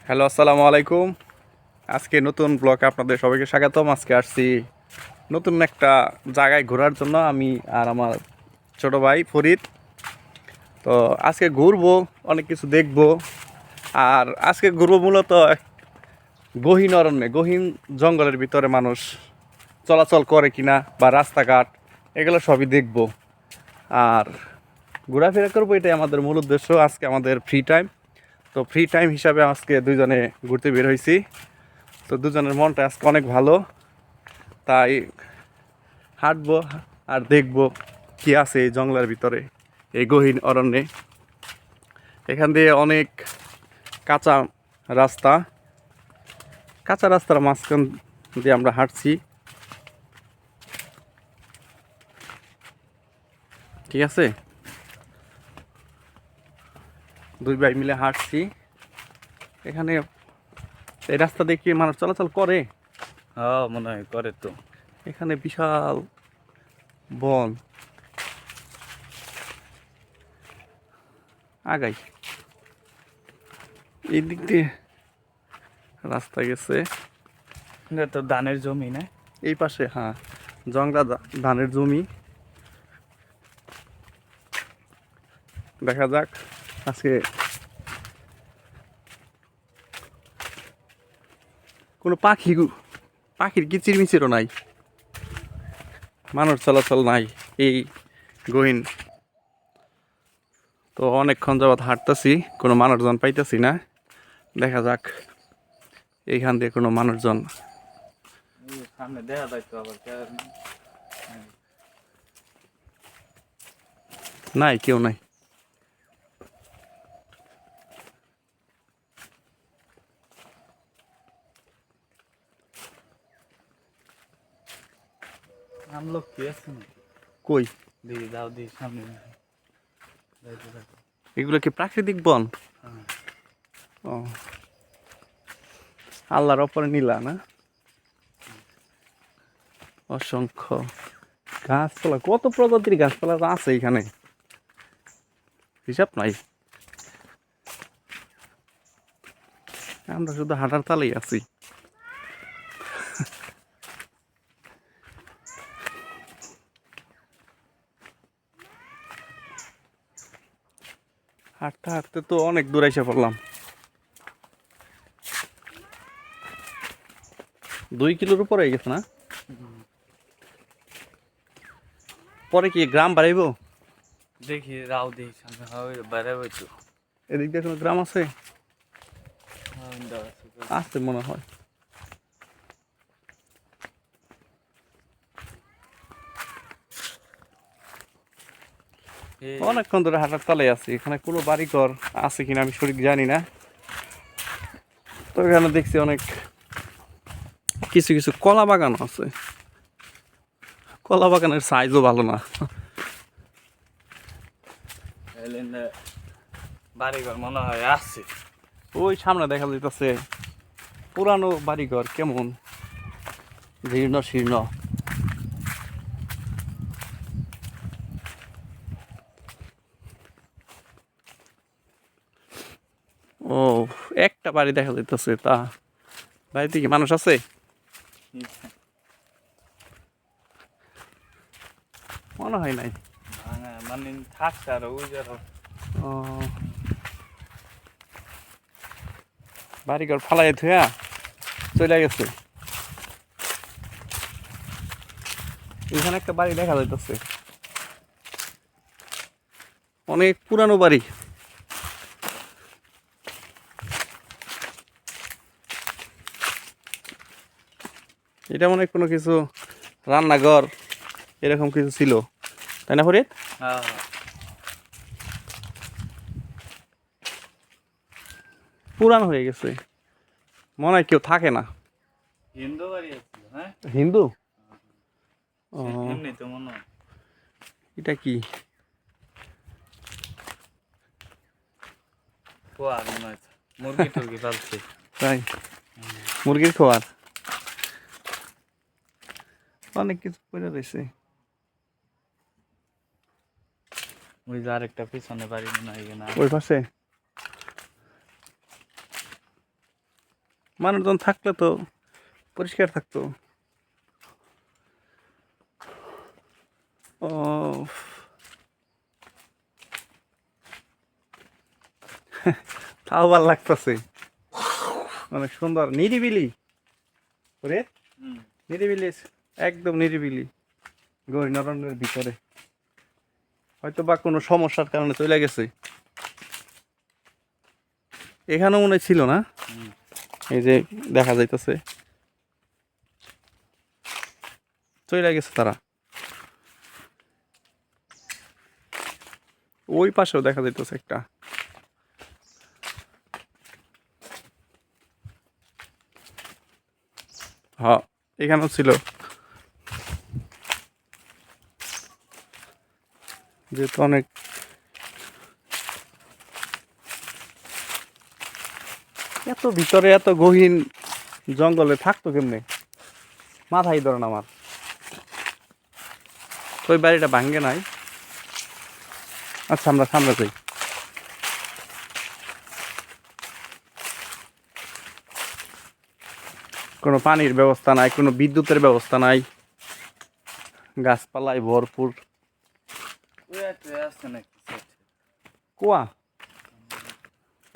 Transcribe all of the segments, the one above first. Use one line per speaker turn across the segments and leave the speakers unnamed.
Hello, আসসালামু আলাইকুম। আজকে নতুন ব্লগে আপনাদের সবাইকে স্বাগতম। আজকে আসছি নতুন একটা জায়গায় ঘোরার জন্য, আমি আর আমার ছোট ভাই ফরিদ। তো আজকে ঘুরবো, অনেক কিছু দেখবো। আর আজকে ঘুরবো মূলত গহীন অরণ্যে, গহীন জঙ্গলের ভিতরে মানুষ চলাচল করে কিনা বা রাস্তাঘাট, এগুলো সবই দেখবো। আর ঘোরাফেরা করবো, এটাই আমাদের মূল উদ্দেশ্য। আজকে আমাদের ফ্রি টাইম, তো ফ্রি টাইম হিসাবে আজকে দুইজনে ঘুরতে বের হয়েছি। তো দুজনের মনটা আজকে অনেক ভালো, তাই হাঁটবো আর দেখবো কি আছে এই জঙ্গলের ভিতরে, এই গহীন অরণ্যে। এখান দিয়ে অনেক কাঁচা রাস্তা, কাঁচা রাস্তার মাঝখান দিয়ে আমরা হাঁটছি। ঠিক আছে, দুই ভাই মিলে হাঁটছি। এখানে এই রাস্তা দিয়ে কি মানুষ চলাচল করে?
হ্যাঁ, মনে হয় করে তো।
এখানে বিশাল বন, আগাই এই দিক দিয়ে রাস্তা গেছে।
এটা তো ধানের জমি না?
এই পাশে হ্যাঁ, জংলা ধানের জমি। দেখা যাক আজকে কোনো পাখির কিচিরমিচিরও নাই, মানুষ চলাচল নাই এই গহীন। তো অনেকক্ষণ যাবৎ হাঁটতেছি, কোনো মানুষজন পাইতেছি না। দেখা যাক এইখান দিয়ে কোনো মানুষজন
সামনে দেখা যায় তো আবার
নাই, কেউ নাই।
আম লোক কি আছে না?
কই?
দিদি দাও দি সামনে
এগুলো কি প্রাকৃতিক বন? ও, আল্লাহর অপরে নীলা না? অসংখ্য গাছপালা, কত প্রজাতির গাছপালা আছে এখানে, হিসাব নাই। আমরা শুধু হাঁটার তালেই আছি। হাঁটতে হাঁটতে তো অনেক দূর এসে পড়লাম, 2 কিলোর উপরে হয়ে গেছে না? পরে কি গ্রাম বাড়াইবো?
দেখি রাও দি সামনে হয় বেড়াবে তো।
এদিক দিয়ে কোনো গ্রাম আছে?
হ্যাঁ,
আছে মনে হয়। অনেকক্ষণ ধরে হাঁটার তালে আছি, এখানে কোনো বাড়িঘর আছে কিনা আমি সঠিক জানি না। তো এখানে দেখছি অনেক কিছু কিছু কলা বাগানও আছে। কলা বাগানের সাইজও ভালো না।
বাড়িঘর মনে হয় আছে।
ওই সামনে দেখা যাইতেছে পুরানো বাড়িঘর, কেমন জীর্ণ শীর্ণ। ও, একটা বাড়ি দেখা যাইতেছে, তা বাড়িতে কি মানুষ আছে? মনে হয় নাই।
মানে থাকছে আর ওই যারো
ও, বাড়িঘর ফালাই থুয়া চলে গেছে। এখানে একটা বাড়ি দেখা যাইতেছে, অনেক পুরানো বাড়ি। এটা মনে হয় কোনো কিছু রান্নাঘর এরকম কিছু ছিল, তাই না ফরিদ?
হ্যাঁ।
পুরানো হয়ে গেছে, মনে হয় কেউ থাকে না।
হিন্দু বাড়ি আছে, হ্যাঁ
হিন্দু? ও,
এমনি তো মনে হয়।
এটা কি?
খোয়ার মনে হয়, মুরগি টুরগি পালছে।
তাই? মুরগির খোয়ার, অনেক কিছু পড়ে রয়েছে।
ওই যে আরেকটা পিছনে বাড়ি মনে হয় না?
ওই পাশে মানুষজন থাকলে তো পরিষ্কার থাকতো। ও তাও ভালো লাগতেছে, অনেক সুন্দর নিরিবিলি ওরে, নিরিবিলি, একদম নিরিবিলি গহীন অরণ্যের ভিতরে। হয়তো বা কোনো সমস্যার কারণে চলে গেছে। এখানেও মনে হয় ছিল না, এই যে দেখা যাইতেছে চলে গেছে তারা। ওই পাশেও দেখা যাইতেছে একটা। হ্যাঁ, এখানেও ছিল, যেহেতু অনেক এত ভিতরে এত গহীন জঙ্গলে থাকতো কেমনে, মাথায় ধরে না আমার। ওই বাড়িটা ভাঙ্গে নাই। আচ্ছা, আমরা সামনে যাই। কোনো পানির ব্যবস্থা নাই, কোনো বিদ্যুতের ব্যবস্থা নাই, গাছপালায় ভরপুর।
ওই একটা আছে নাকি
কুয়া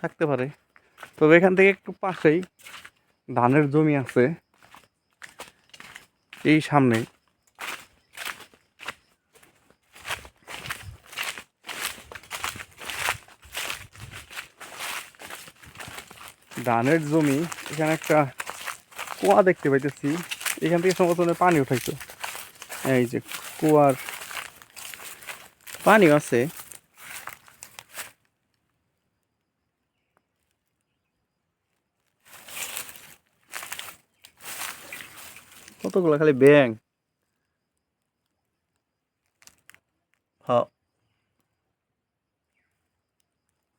থাকতে পারে, তবে এখান থেকে একটু পাশেই ধানের জমি আছে, এই সামনে। ধানের জমি, এখানে একটা কুয়া দেখতে পাইতেছি, এখান থেকে সম্ভবত পানি উঠাইতো। এই যে কুয়ার পানি আছে। কতগুলো খালি ব্যাং। হ্যাঁ,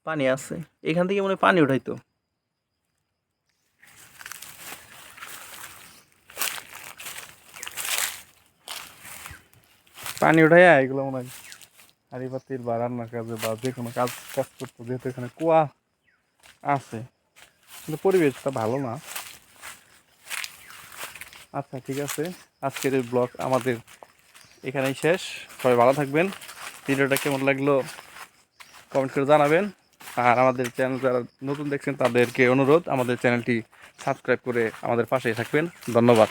পানি আছে, এখান থেকে মনে হয় পানি উঠাইতো। পানি উঠাইয়া এগুলো মনে হয় হাঁড়ি পাতিল বা রান্নার কাজে বা যে কোনো কাজ কাজ করতো, যেহেতু এখানে কুয়া আছে। কিন্তু পরিবেশটা ভালো না। আচ্ছা, ঠিক আছে, আজকের এই ব্লগ আমাদের এখানেই শেষ। সবাই ভালো থাকবেন। ভিডিওটা কেমন লাগলো কমেন্ট করে জানাবেন। আর আমাদের চ্যানেল যারা নতুন দেখছেন তাদেরকে অনুরোধ, আমাদের চ্যানেলটি সাবস্ক্রাইব করে আমাদের পাশেই থাকবেন। ধন্যবাদ।